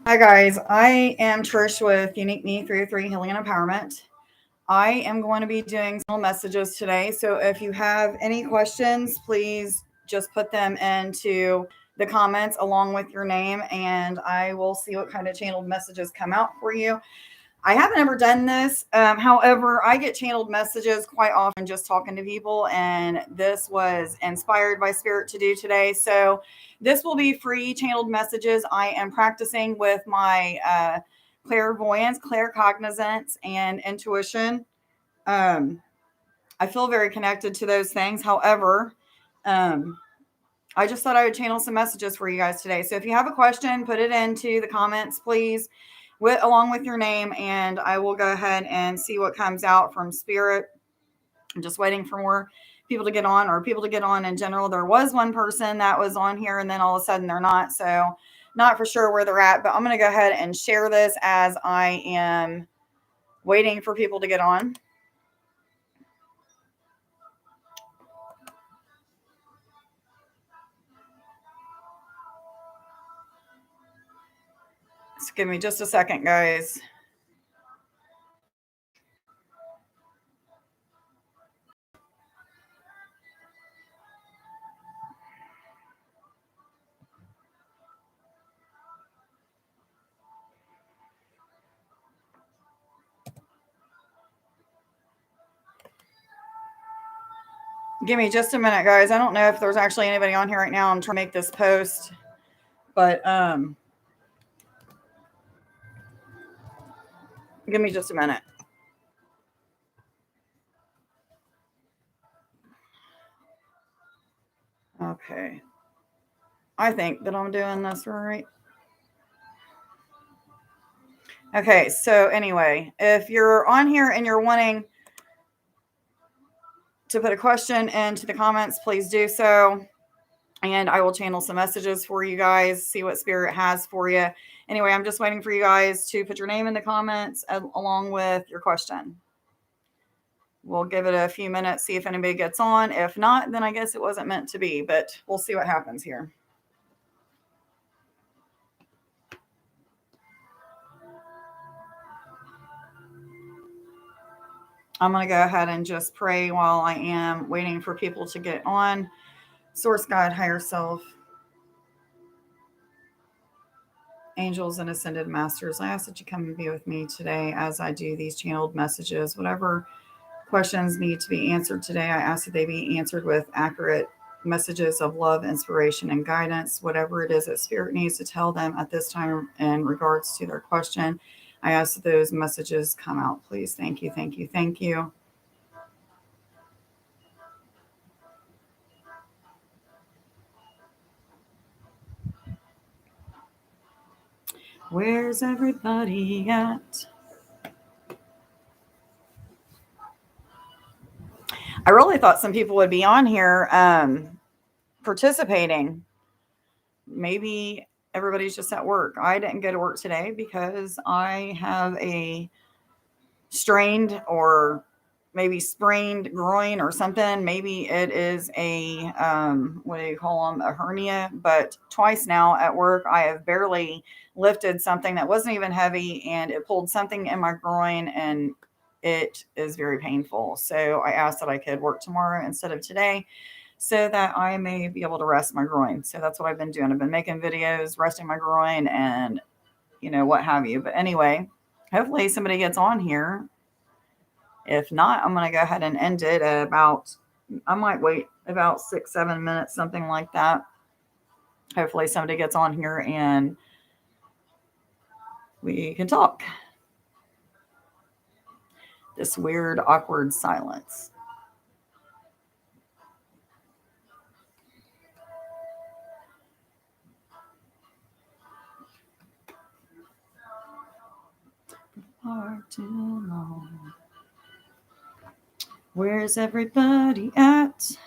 Hi, guys. I am Trish with Unique Me 303 Healing and Empowerment. I am going to be doing some messages today. So if you have any questions, please just put them into the comments along with your name, and I will see what kind of channeled messages come out for you. I haven't ever done this. However, I get channeled messages quite often just talking to people, and this was inspired by Spirit to do today. So, this will be free channeled messages. I am practicing with my clairvoyance, claircognizance, and intuition. Um, I feel very connected to those things. However, um, I just thought I would channel some messages for you guys today. So if you have a question, put it into the comments, please, along with your name, and I will go ahead and see what comes out from Spirit. I'm just waiting for more people to get on, or people to get on in general. There was one person that was on here, and then all of a sudden they're not. So not for sure where they're at, but I'm going to go ahead and share this as I am waiting for people to get on. Just give me just a second, guys. Give me just a minute, guys. I don't know if there's actually anybody on here right now. I'm trying to make this post, but give me just a minute. Okay. I think that I'm doing this right. Okay, so anyway, if you're on here and you're wanting to put a question into the comments, please do so. And I will channel some messages for you guys, see what Spirit has for you. Anyway, I'm just waiting for you guys to put your name in the comments along with your question. We'll give it a few minutes, see if anybody gets on. If not, then I guess it wasn't meant to be, but we'll see what happens here. I'm going to go ahead and just pray while I am waiting for people to get on. Source, God, higher self, angels and ascended masters, I ask that you come and be with me today as I do these channeled messages. Whatever questions need to be answered today, I ask that they be answered with accurate messages of love, inspiration, and guidance. Whatever it is that Spirit needs to tell them at this time in regards to their question, I ask that those messages come out, please. Thank you, thank you, thank you. Where's everybody at? I really thought some people would be on here participating. Maybe everybody's just at work. I didn't go to work today because I have a strained or maybe sprained groin or something. Maybe it is a what do you call them, a hernia. But twice now at work I have barely lifted something that wasn't even heavy, and it pulled something in my groin, and it is very painful. So I asked that I could work tomorrow instead of today, so that I may be able to rest my groin. So that's what I've been doing. I've been making videos resting my groin and what have you. But anyway, hopefully somebody gets on here. If not, I'm going to go ahead and end it at I might wait about 6-7 minutes, something like that. Hopefully somebody gets on here and we can talk. This weird, awkward silence. Far too long. Where's everybody at?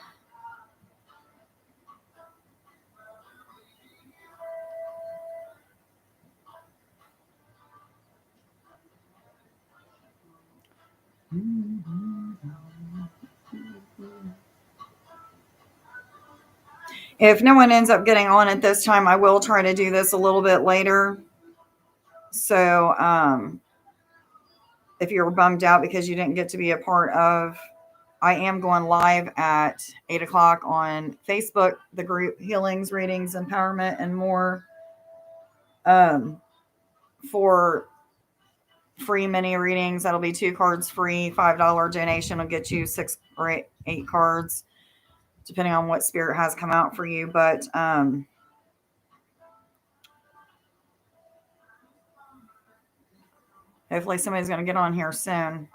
If no one ends up getting on at this time, I will try to do this a little bit later. So if you're bummed out because you didn't get to be a part of, I am going live at 8 o'clock on Facebook, the group Healings, Readings, Empowerment, and More, for free mini readings. That'll be 2 cards free. $5 donation will get you 6 or 8 cards, depending on what spirit has come out for you. But hopefully somebody's going to get on here soon.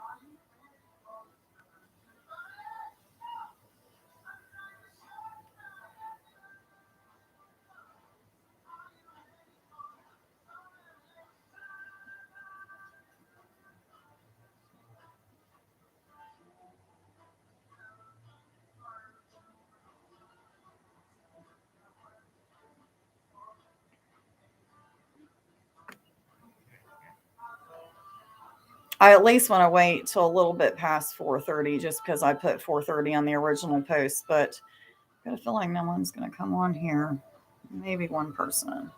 I at least want to wait till a little bit past 4:30, just because I put 4:30 on the original post. But I got a feeling no one's going to come on here. Maybe one person.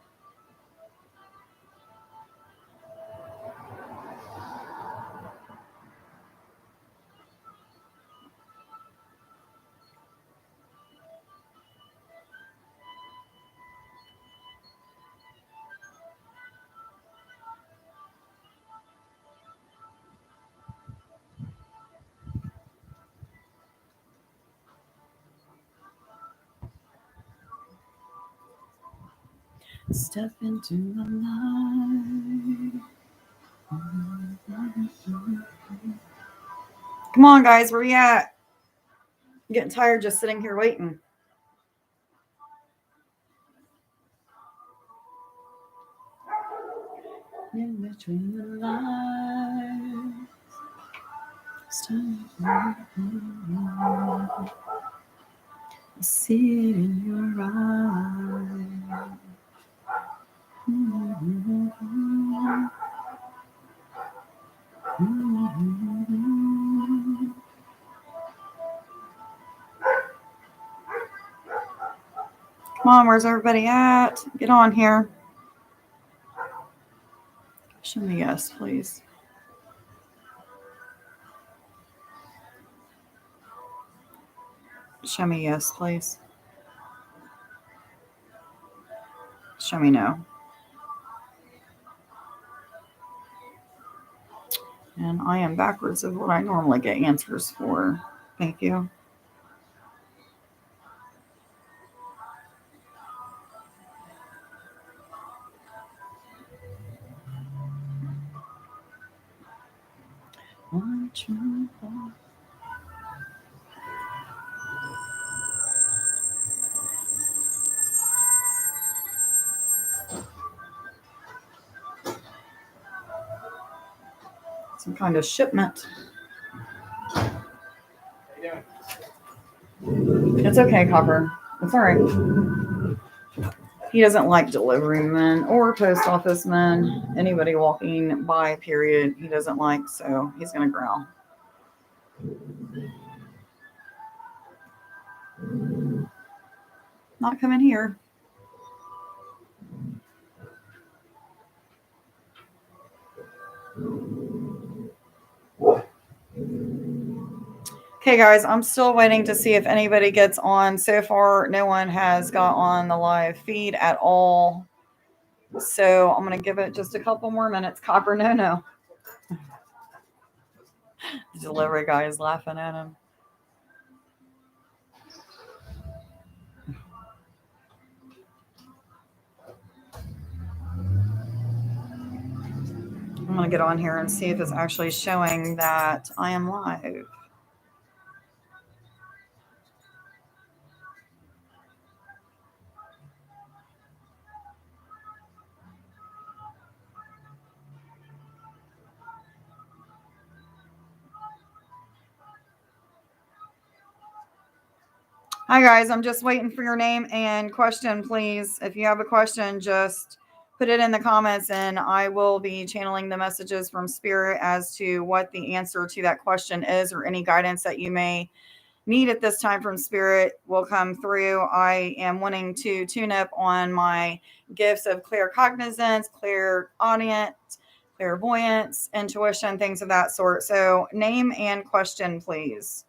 Step into the light. Come on, guys, where you at? I'm getting tired just sitting here waiting. In between the lines. I see it in your eyes. Come on, where's everybody at? Get on here. Show me yes, please. Show me yes, please. Show me no. And I am backwards of what I normally get answers for. Thank you. Some kind of shipment. It's okay, Copper. It's all right. He doesn't like delivery men or post office men. Anybody walking by, period, he doesn't like, so he's going to growl. Not coming here. Okay, guys, I'm still waiting to see if anybody gets on. So far, no one has got on the live feed at all. So I'm going to give it just a couple more minutes. Copper, no. The delivery guy is laughing at him. I'm going to get on here and see if it's actually showing that I am live. Hi, guys. I'm just waiting for your name and question, please. If you have a question, just put it in the comments and I will be channeling the messages from Spirit as to what the answer to that question is or any guidance that you may need at this time from Spirit will come through. I am wanting to tune up on my gifts of claircognizance, clairaudience, clairvoyance, intuition, things of that sort. So, name and question, please.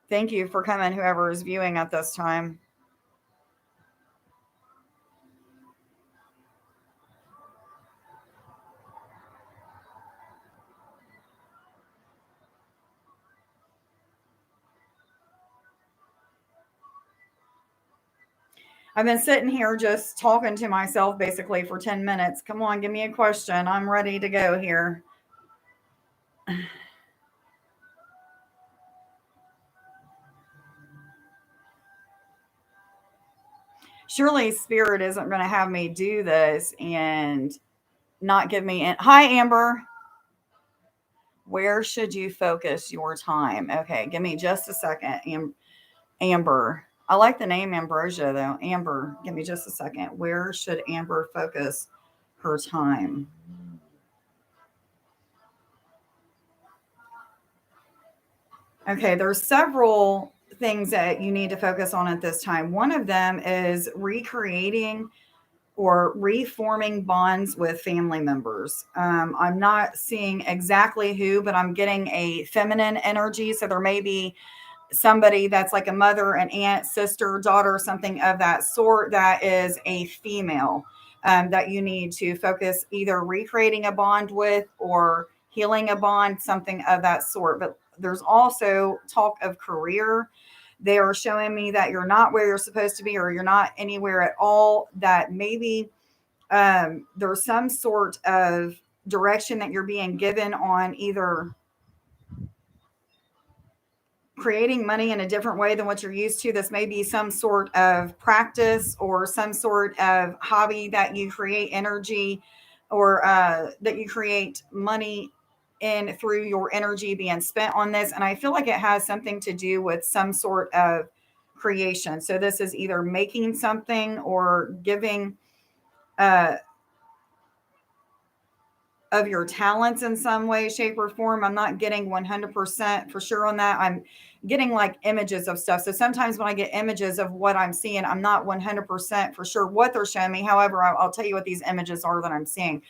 Thank you for coming, whoever is viewing at this time. I've been sitting here just talking to myself basically for 10 minutes. Come on, give me a question. I'm ready to go here. Surely Spirit isn't going to have me do this and not give me. Hi, Amber. Where should you focus your time? Okay, give me just a second. Amber. I like the name Ambrosia, though. Amber, give me just a second. Where should Amber focus her time? Okay, there's several things that you need to focus on at this time. One of them is recreating or reforming bonds with family members. I'm not seeing exactly who, but I'm getting a feminine energy. So there may be somebody that's like a mother, an aunt, sister, daughter, something of that sort that is a female that you need to focus either recreating a bond with or healing a bond, something of that sort. But there's also talk of career. They are showing me that you're not where you're supposed to be or you're not anywhere at all, that maybe there's some sort of direction that you're being given on either creating money in a different way than what you're used to. This may be some sort of practice or some sort of hobby that you create energy or that you create money in through your energy being spent on this. And I feel like it has something to do with some sort of creation. So this is either making something or giving uh, of your talents in some way, shape, or form. I'm not getting 100% for sure on that. I'm getting like images of stuff. So sometimes when I get images of what I'm seeing, I'm not 100% for sure what they're showing me. However, I'll tell you what these images are that I'm seeing.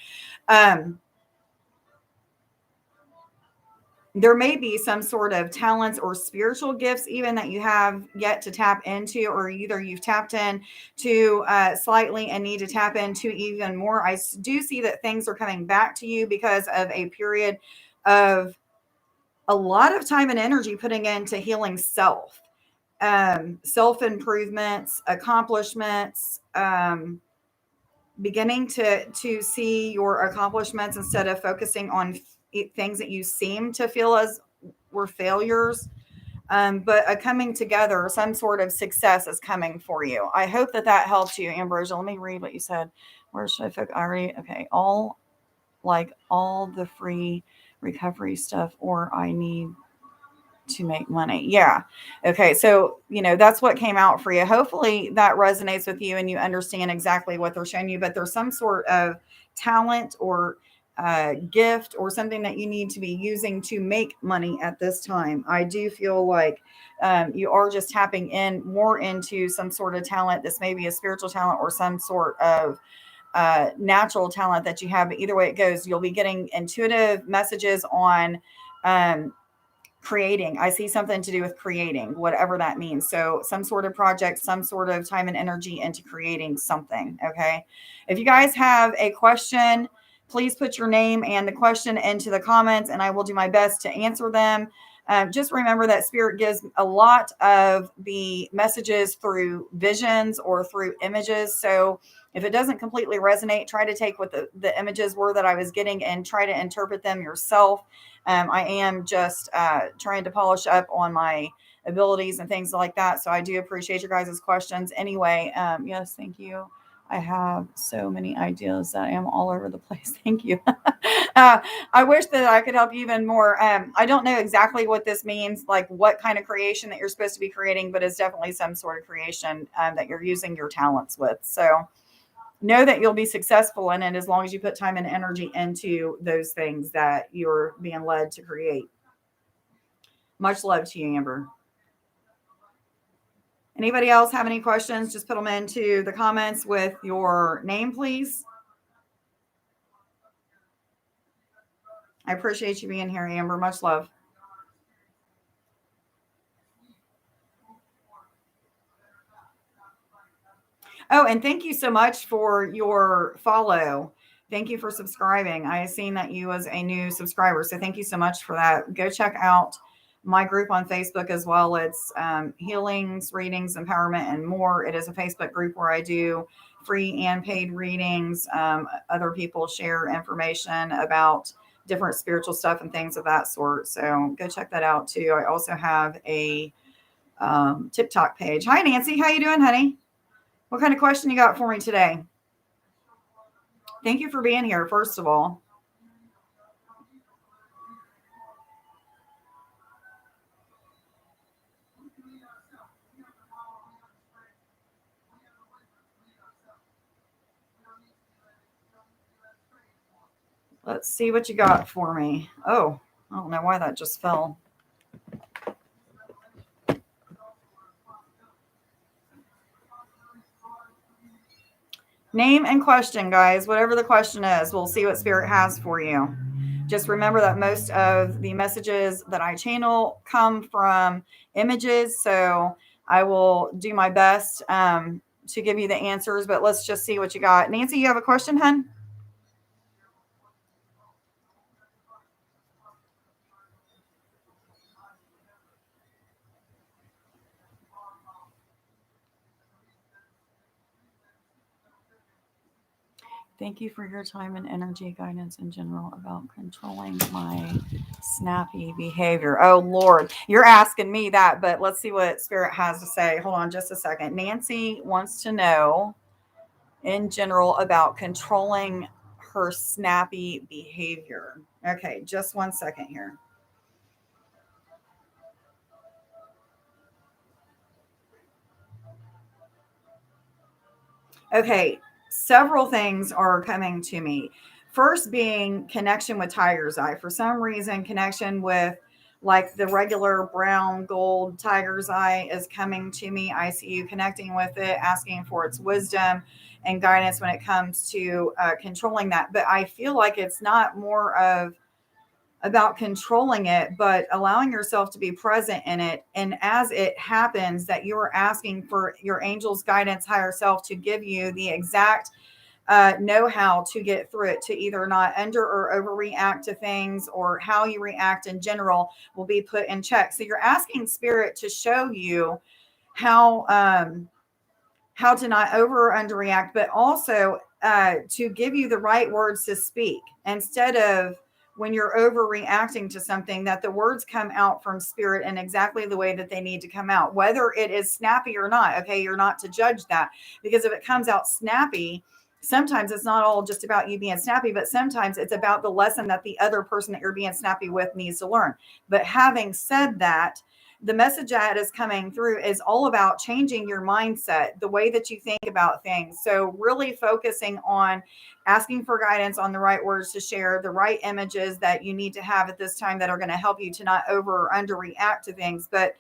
There may be some sort of talents or spiritual gifts even that you have yet to tap into, or either you've tapped in to slightly and need to tap into even more. I do see that things are coming back to you because of a period of a lot of time and energy putting into healing self, self improvements, accomplishments, beginning to see your accomplishments instead of focusing on things that you seem to feel as were failures. But a coming together, some sort of success is coming for you. I hope that that helps you, Ambrosia. Let me read what you said. Where should I focus? I already, okay. All the free recovery stuff, or I need to make money. Yeah. Okay. So, that's what came out for you. Hopefully that resonates with you and you understand exactly what they're showing you, but there's some sort of talent or gift or something that you need to be using to make money at this time. I do feel like you are just tapping in more into some sort of talent. This may be a spiritual talent or some sort of natural talent that you have. But either way it goes, you'll be getting intuitive messages on creating. I see something to do with creating, whatever that means. So some sort of project, some sort of time and energy into creating something. Okay. If you guys have a question, please put your name and the question into the comments and I will do my best to answer them. Just remember that Spirit gives a lot of the messages through visions or through images. So if it doesn't completely resonate, try to take what the images were that I was getting and try to interpret them yourself. I am just trying to polish up on my abilities and things like that. So I do appreciate your guys' questions. Anyway, yes, thank you. I have so many ideas that I am all over the place. Thank you. I wish that I could help you even more. I don't know exactly what this means, like what kind of creation that you're supposed to be creating, but it's definitely some sort of creation that you're using your talents with. So know that you'll be successful in it as long as you put time and energy into those things that you're being led to create. Much love to you, Amber. Anybody else have any questions? Just put them into the comments with your name, please. I appreciate you being here, Amber. Much love. Oh, and thank you so much for your follow. Thank you for subscribing. I have seen that you as a new subscriber. So thank you so much for that. Go check out my group on Facebook as well. It's Healings, Readings, Empowerment, and More. It is a Facebook group where I do free and paid readings. Other people share information about different spiritual stuff and things of that sort. So go check that out too. I also have a TikTok page. Hi, Nancy. How you doing, honey? What kind of question you got for me today? Thank you for being here, first of all. Let's see what you got for me. Oh, I don't know why that just fell. Name and question, guys. Whatever the question is, we'll see what Spirit has for you. Just remember that most of the messages that I channel come from images. So I will do my best to give you the answers, but let's just see what you got. Nancy, you have a question, hun? Thank you for your time and energy, guidance in general about controlling my snappy behavior. Oh, Lord, you're asking me that, but let's see what Spirit has to say. Hold on just a second. Nancy wants to know in general about controlling her snappy behavior. Okay, just 1 second here. Okay, several things are coming to me. First being connection with tiger's eye. For some reason, connection with like the regular brown gold tiger's eye is coming to me. I see you connecting with it, asking for its wisdom and guidance when it comes to controlling that. But I feel like it's not more of about controlling it, but allowing yourself to be present in it. And as it happens, that you're asking for your angel's guidance, higher self, to give you the exact know how to get through it, to either not under or overreact to things, or how you react in general will be put in check. So you're asking Spirit to show you how to not over or underreact, but also to give you the right words to speak instead of when you're overreacting to something, that the words come out from Spirit in exactly the way that they need to come out, whether it is snappy or not. Okay, you're not to judge that, because if it comes out snappy, sometimes it's not all just about you being snappy, but sometimes it's about the lesson that the other person that you're being snappy with needs to learn. But having said that, the message that is coming through is all about changing your mindset, the way that you think about things. So really focusing on asking for guidance on the right words to share, the right images that you need to have at this time that are going to help you to not over or underreact to things. But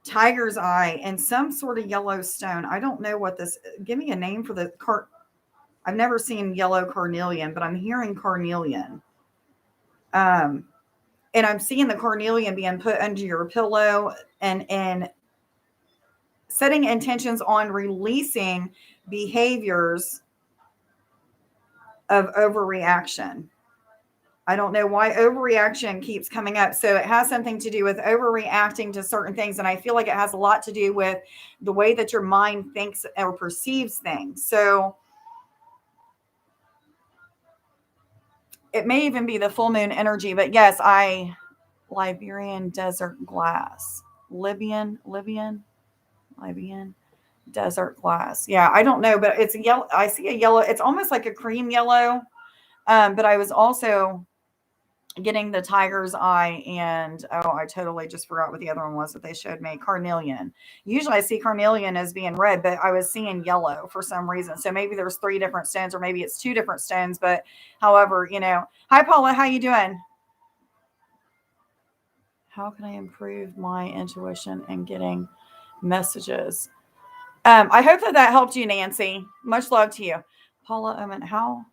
tiger's eye and some sort of yellow stone. I don't know what this, give me a name for the I've never seen yellow carnelian, but I'm hearing carnelian. And I'm seeing the carnelian being put under your pillow and setting intentions on releasing behaviors of overreaction. I don't know why overreaction keeps coming up. So it has something to do with overreacting to certain things. And I feel like it has a lot to do with the way that your mind thinks or perceives things. So it may even be the full moon energy, but yes, Liberian desert glass, Libyan desert glass. Yeah, I don't know, but it's yellow. I see a yellow. It's almost like a cream yellow. But I was also getting the tiger's eye, and I totally just forgot what the other one was that they showed me. Carnelian. Usually I see carnelian as being red, but I was seeing yellow for some reason. So maybe there's 3 different stones, or maybe it's 2 different stones. But however, Hi Paula, how you doing? How can I improve my intuition and getting messages? I hope that that helped you, Nancy. Much love to you. Paula Oman, how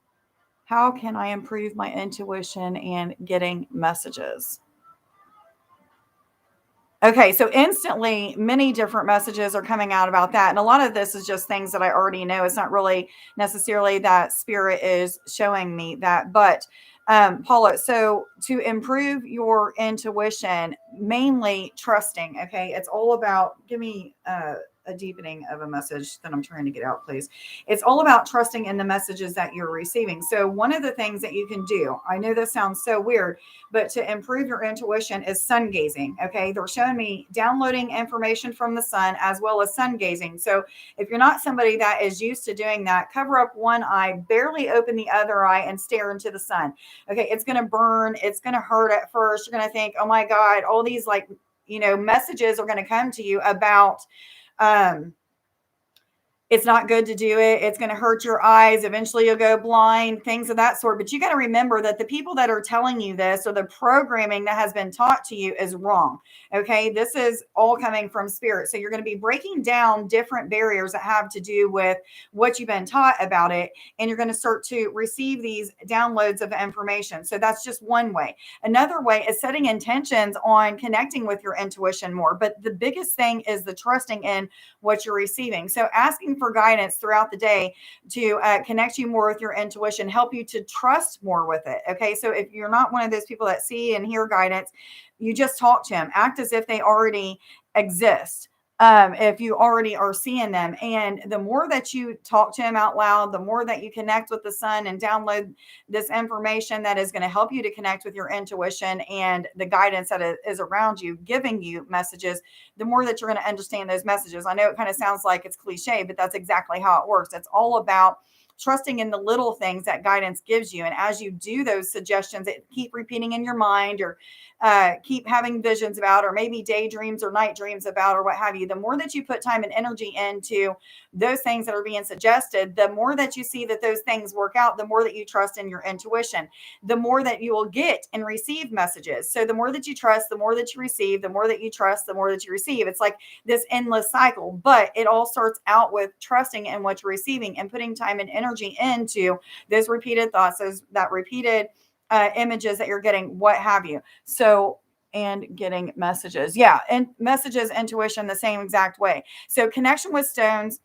can I improve my intuition and getting messages? Okay, so instantly, many different messages are coming out about that. And a lot of this is just things that I already know. It's not really necessarily that spirit is showing me that. But Paula, so to improve your intuition, mainly trusting, okay, it's all about, give me a deepening of a message that I'm trying to get out, please. It's all about trusting in the messages that you're receiving. So, one of the things that you can do, I know this sounds so weird, but to improve your intuition is sun gazing. Okay. They're showing me downloading information from the sun as well as sun gazing. So if you're not somebody that is used to doing that, cover up one eye, barely open the other eye, and stare into the sun. Okay. It's going to burn. It's going to hurt at first. You're going to think, oh my God, all these messages are going to come to you about, um, it's not good to do it. It's going to hurt your eyes. Eventually, you'll go blind, things of that sort. But you got to remember that the people that are telling you this or the programming that has been taught to you is wrong. Okay. This is all coming from spirit. So you're going to be breaking down different barriers that have to do with what you've been taught about it. And you're going to start to receive these downloads of information. So that's just one way. Another way is setting intentions on connecting with your intuition more. But the biggest thing is the trusting in what you're receiving. So asking for guidance throughout the day to connect you more with your intuition, help you to trust more with it. Okay. So if you're not one of those people that see and hear guidance, you just talk to them, act as if they already exist. If you already are seeing them. And the more that you talk to them out loud, the more that you connect with the sun and download this information that is going to help you to connect with your intuition and the guidance that is around you, giving you messages, the more that you're going to understand those messages. I know it kind of sounds like it's cliche, but that's exactly how it works. It's all about trusting in the little things that guidance gives you. And as you do those suggestions that keep repeating in your mind or keep having visions about, or maybe daydreams or night dreams about, or what have you, the more that you put time and energy into those things that are being suggested, the more that you see that those things work out, the more that you trust in your intuition, the more that you will get and receive messages. So the more that you trust, the more that you receive, the more that you trust, the more that you receive. It's like this endless cycle, but it all starts out with trusting in what you're receiving and putting time and energy into those repeated thoughts, that repeated images that you're getting, what have you. So, and getting messages. Yeah. And messages, intuition, the same exact way. So, connection with stones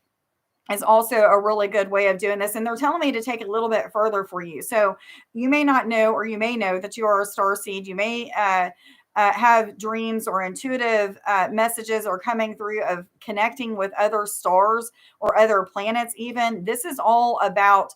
is also a really good way of doing this. And they're telling me to take it a little bit further for you. So, you may not know, or you may know that you are a star seed. You may, have dreams or intuitive messages are coming through of connecting with other stars or other planets, even. This is all about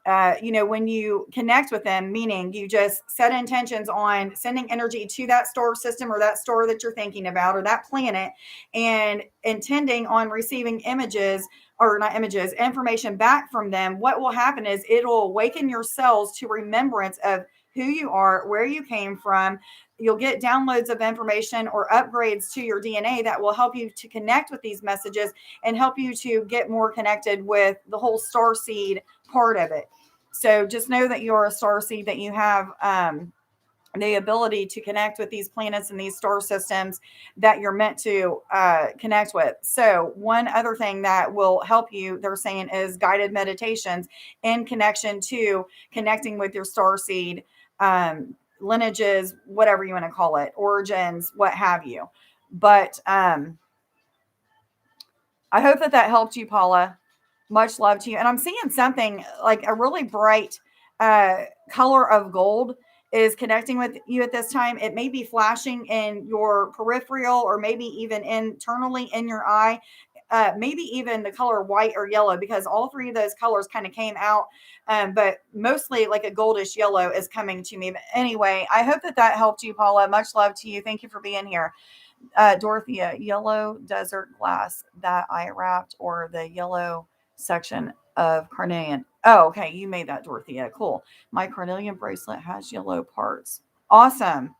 when you connect with them, meaning you just set intentions on sending energy to that star system or that star that you're thinking about or that planet, and intending on receiving images, or not images, information back from them. What will happen is it'll awaken your cells to remembrance of who you are, where you came from. You'll get downloads of information or upgrades to your DNA that will help you to connect with these messages and help you to get more connected with the whole star seed part of it. So just know that you're a star seed, that you have the ability to connect with these planets and these star systems that you're meant to connect with. So one other thing that will help you, they're saying, is guided meditations in connection to connecting with your star seed, lineages, whatever you want to call it, origins, what have you. But I hope that that helped you, Paula. Much love to you. And I'm seeing something like a really bright color of gold is connecting with you at this time. It may be flashing in your peripheral or maybe even internally in your eye. Maybe even the color white or yellow, because all three of those colors kind of came out. But mostly like a goldish yellow is coming to me. But anyway, I hope that that helped you, Paula. Much love to you. Thank you for being here. Dorothea, yellow desert glass that I wrapped, or the yellow section of carnelian. Oh, okay. You made that, Dorothea. Cool. My carnelian bracelet has yellow parts. Awesome.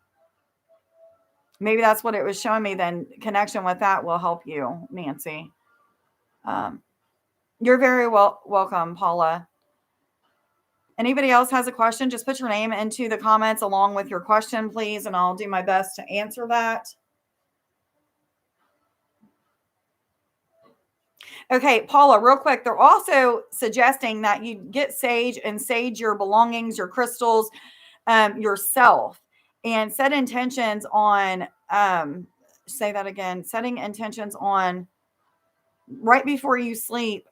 Maybe that's what it was showing me then. Connection with that will help you, Nancy. You're very welcome, Paula. Anybody else has a question, just put your name into the comments along with your question, please, and I'll do my best to answer that. Okay, Paula, real quick. They're also suggesting that you get sage and sage your belongings, your crystals, yourself, and set intentions on, say that again, setting intentions on right before you sleep.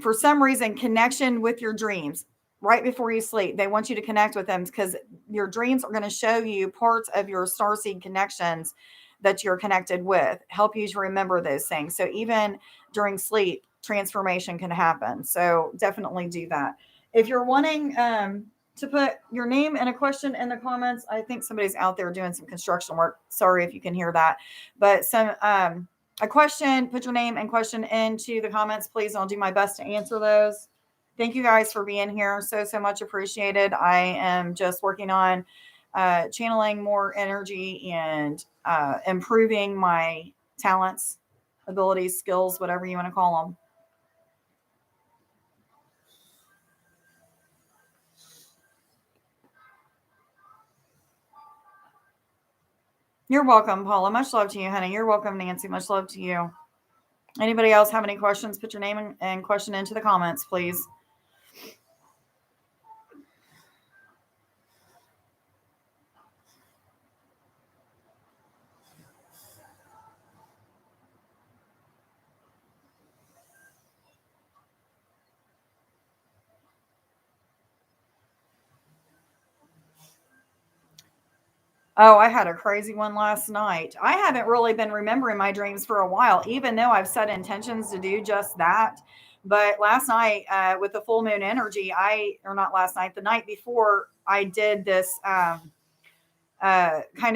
For some reason, connection with your dreams right before you sleep. They want you to connect with them because your dreams are going to show you parts of your starseed connections that you're connected with, help you to remember those things. So even during sleep, transformation can happen. So definitely do that. If you're wanting to put your name and a question in the comments, I think somebody's out there doing some construction work. Sorry if you can hear that, but some a question, put your name and question into the comments, please. I'll do my best to answer those. Thank you guys for being here. So much appreciated. I am just working on channeling more energy and improving my talents, abilities, skills, whatever you want to call them. You're welcome, Paula. Much love to you, honey. You're welcome, Nancy. Much love to you. Anybody else have any questions? Put your name and question into the comments, please. Oh, I had a crazy one last night. I haven't really been remembering my dreams for a while, even though I've set intentions to do just that. But last night, with the full moon energy, or not last night, the night before, I did this kind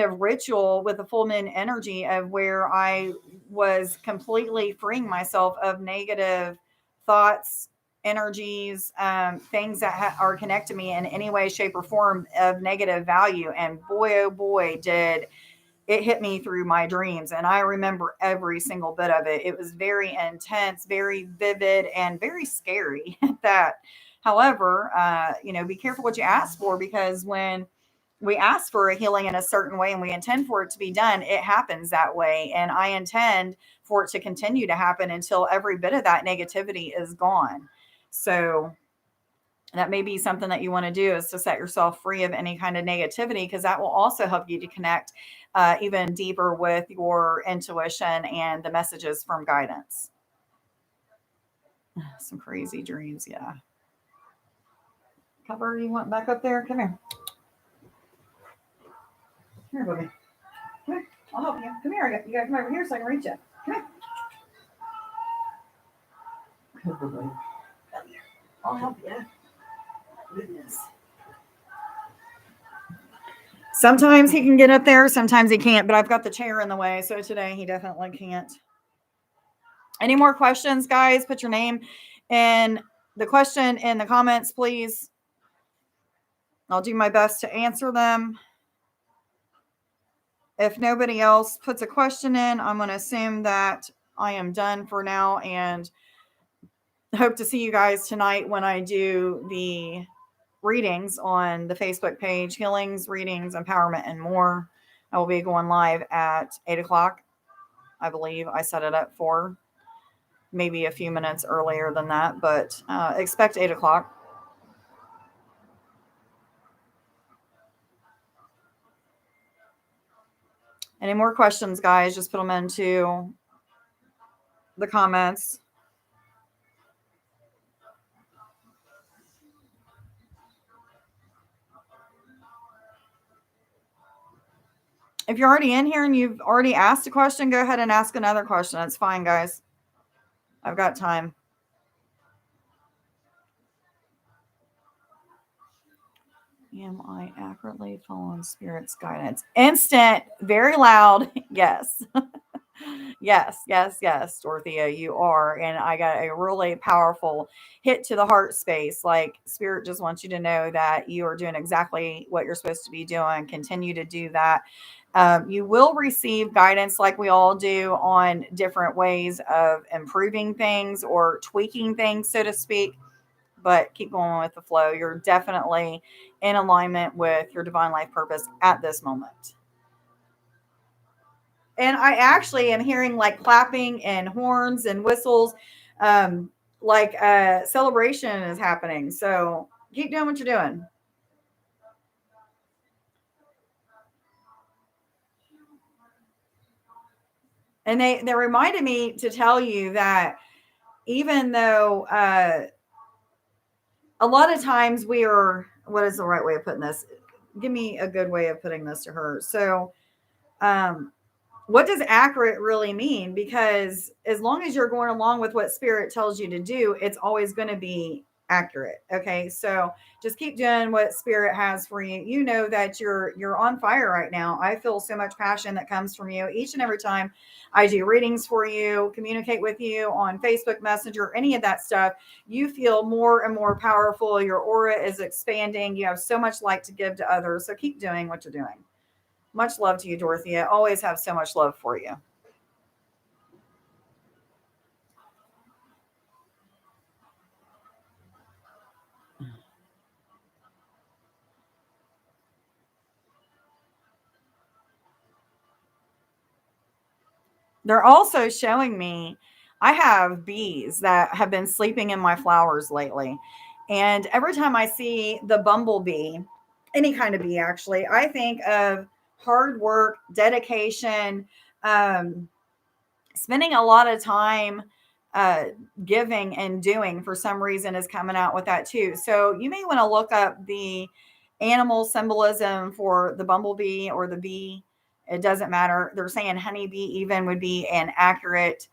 of ritual with the full moon energy of where I was completely freeing myself of negative thoughts, energies, things that are connected to me in any way, shape, or form of negative value. And boy, oh boy, did it hit me through my dreams. And I remember every single bit of it. It was very intense, very vivid, and very scary at that. However, be careful what you ask for, because when we ask for a healing in a certain way and we intend for it to be done, it happens that way. And I intend for it to continue to happen until every bit of that negativity is gone. So that may be something that you want to do, is to set yourself free of any kind of negativity, because that will also help you to connect even deeper with your intuition and the messages from guidance. Some crazy dreams. Yeah. Cover, you want back up there? Come here. Here, baby. Come here. I'll help you. Come here. You got to come over here so I can reach you. Come here. Come here. I'll help you. Goodness. Sometimes he can get up there, sometimes he can't, but I've got the chair in the way, so today he definitely can't. Any more questions, guys? Put your name and the question in the comments, please. I'll do my best to answer them. If nobody else puts a question in, I'm going to assume that I am done for now, and hope to see you guys tonight when I do the readings on the Facebook page, Healings, Readings, Empowerment, and More. I will be going live at 8 o'clock. I believe I set it up for maybe a few minutes earlier than that, but expect 8 o'clock. Any more questions, guys? Just put them into the comments. If you're already in here and you've already asked a question, go ahead and ask another question. It's fine, guys. I've got time. Am I accurately following Spirit's guidance? Instant, very loud. Yes. Yes, Dorothea, you are. And I got a really powerful hit to the heart space. Like, Spirit just wants you to know that you are doing exactly what you're supposed to be doing. Continue to do that. You will receive guidance, like we all do, on different ways of improving things or tweaking things, so to speak. But keep going with the flow. You're definitely in alignment with your divine life purpose at this moment. And I actually am hearing like clapping and horns and whistles, um, like a celebration is happening. So keep doing what you're doing. And they reminded me to tell you that even though a lot of times we are, what is the right way of putting this? Give me a good way of putting this to her. So, um, what does accurate really mean? Because as long as you're going along with what spirit tells you to do, it's always going to be accurate. Okay. So just keep doing what spirit has for you. You know that you're on fire right now. I feel so much passion that comes from you each and every time I do readings for you, communicate with you on Facebook Messenger, any of that stuff. You feel more and more powerful. Your aura is expanding. You have so much light to give to others. So keep doing what you're doing. Much love to you, Dorothea. Always have so much love for you. They're also showing me I have bees that have been sleeping in my flowers lately. And every time I see the bumblebee, any kind of bee actually, I think of hard work, dedication, um, spending a lot of time uh, giving and doing for some reason is coming out with that too. So you may want to look up the animal symbolism for the bumblebee or the bee. It doesn't matter. They're saying honeybee even would be an accurate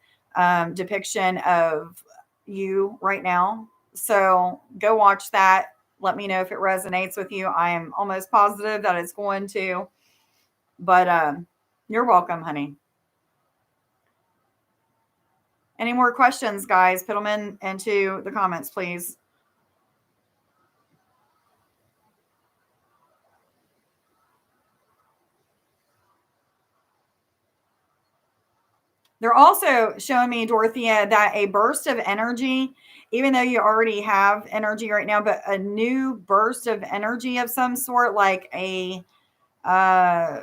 depiction of you right now. So go watch that. Let me know if it resonates with you. I am almost positive that it's going to. But you're welcome, honey. Any more questions, guys? Put them in into the comments, please. They're also showing me, Dorothea, that a burst of energy, even though you already have energy right now, but a new burst of energy of some sort, like a uh,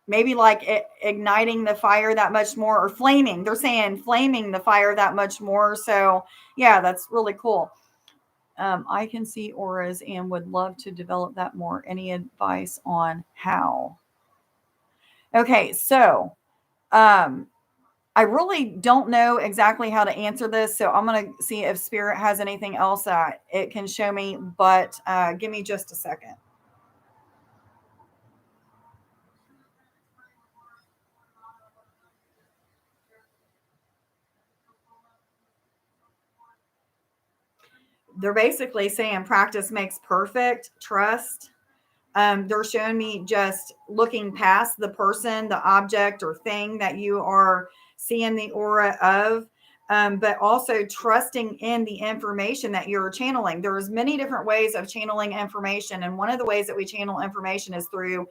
maybe like igniting the fire that much more, or flaming. They're saying flaming the fire that much more. So, yeah, that's really cool. I can see auras and would love to develop that more. Any advice on how? Okay, so um, I really don't know exactly how to answer this, so I'm going to see if Spirit has anything else that it can show me, but give me just a second. They're basically saying practice makes perfect, trust. They're showing me just looking past the person, the object, or thing that you are seeing the aura of, but also trusting in the information that you're channeling. There's many different ways of channeling information, and one of the ways that we channel information is through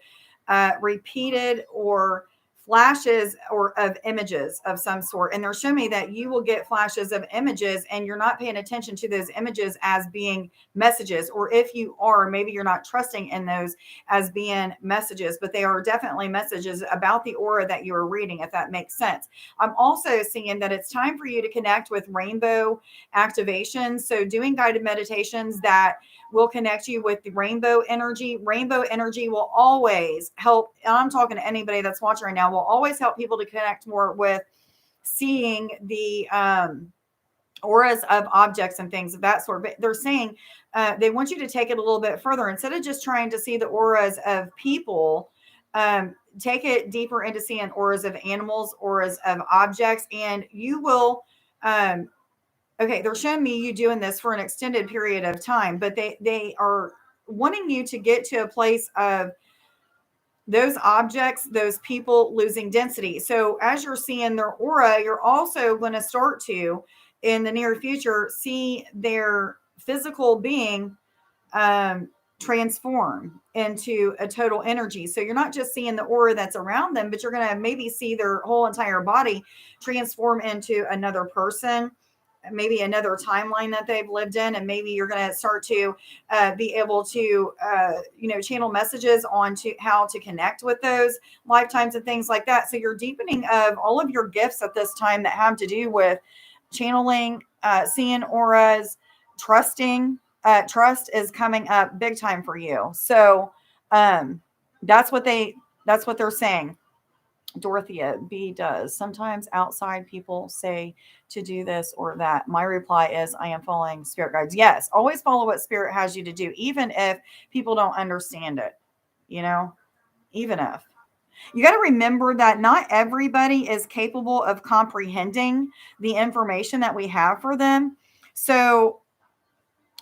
repeated or flashes or of images of some sort. And they're showing me that you will get flashes of images and you're not paying attention to those images as being messages, or if you are, maybe you're not trusting in those as being messages, but they are definitely messages about the aura that you are reading, if that makes sense. I'm also seeing that it's time for you to connect with rainbow activations. So doing guided meditations that will connect you with the rainbow energy. Rainbow energy will always help. And I'm talking to anybody that's watching right now, will always help people to connect more with seeing the auras of objects and things of that sort. But they're saying they want you to take it a little bit further. Instead of just trying to see the auras of people, take it deeper into seeing auras of animals, auras of objects, and you will okay, they're showing me you doing this for an extended period of time, but they are wanting you to get to a place of those objects, those people losing density. So as you're seeing their aura, you're also going to start to, in the near future, see their physical being um, transform into a total energy. So you're not just seeing the aura that's around them, but you're going to maybe see their whole entire body transform into another person, maybe another timeline that they've lived in. And maybe you're going to start to be able to, channel messages on to how to connect with those lifetimes and things like that. So you're deepening of all of your gifts at this time that have to do with channeling, seeing auras, trusting. Trust is coming up big time for you. So that's what they're saying. Dorothea B does. Sometimes outside people say to do this or that. My reply is I am following spirit guides. Yes, always follow what spirit has you to do, even if people don't understand it. Even if. You got to remember that not everybody is capable of comprehending the information that we have for them. So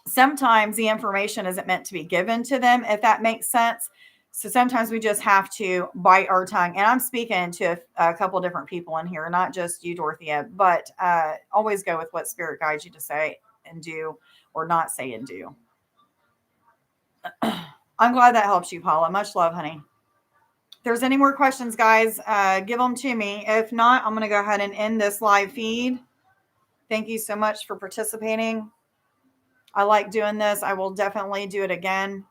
sometimes the information isn't meant to be given to them, if that makes sense. So sometimes we just have to bite our tongue. And I'm speaking to a couple different people in here, not just you, Dorothea, but always go with what spirit guides you to say and do, or not say and do. I'm glad that helps you, Paula. Much love, honey. If there's any more questions, guys, give them to me. If not, I'm going to go ahead and end this live feed. Thank you so much for participating. I like doing this. I will definitely do it again.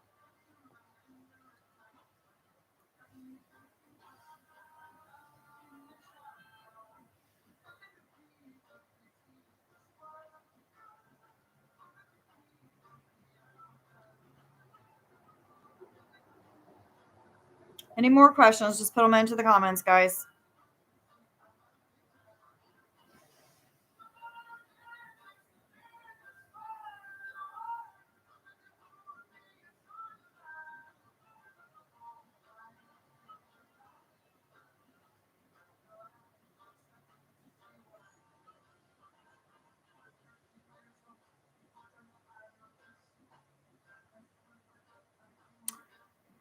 Any more questions, just put them into the comments, guys.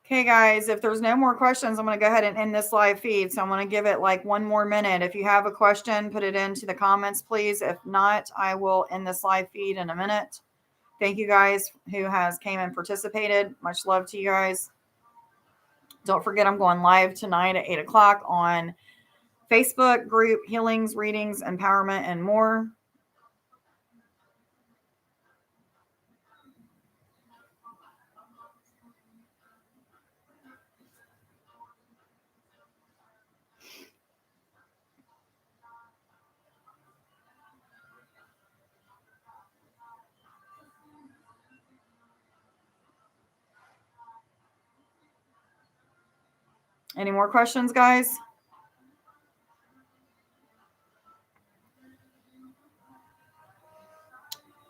Okay, guys, if there's no more questions, I'm going to go ahead and end this live feed. So I'm going to give it like 1 more minute. If you have a question, put it into the comments, please. If not, I will end this live feed in a minute. Thank you guys who has came and participated. Much love to you guys. Don't forget, I'm going live tonight at 8 o'clock on Facebook group Healings, Readings, Empowerment, and more. Any more questions, guys?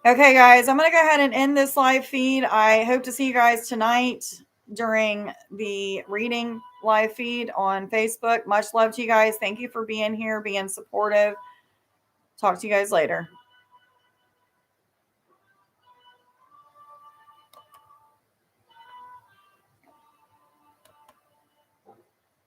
Okay, guys, I'm going to go ahead and end this live feed. I hope to see you guys tonight during the reading live feed on Facebook. Much love to you guys. Thank you for being here, being supportive. Talk to you guys later.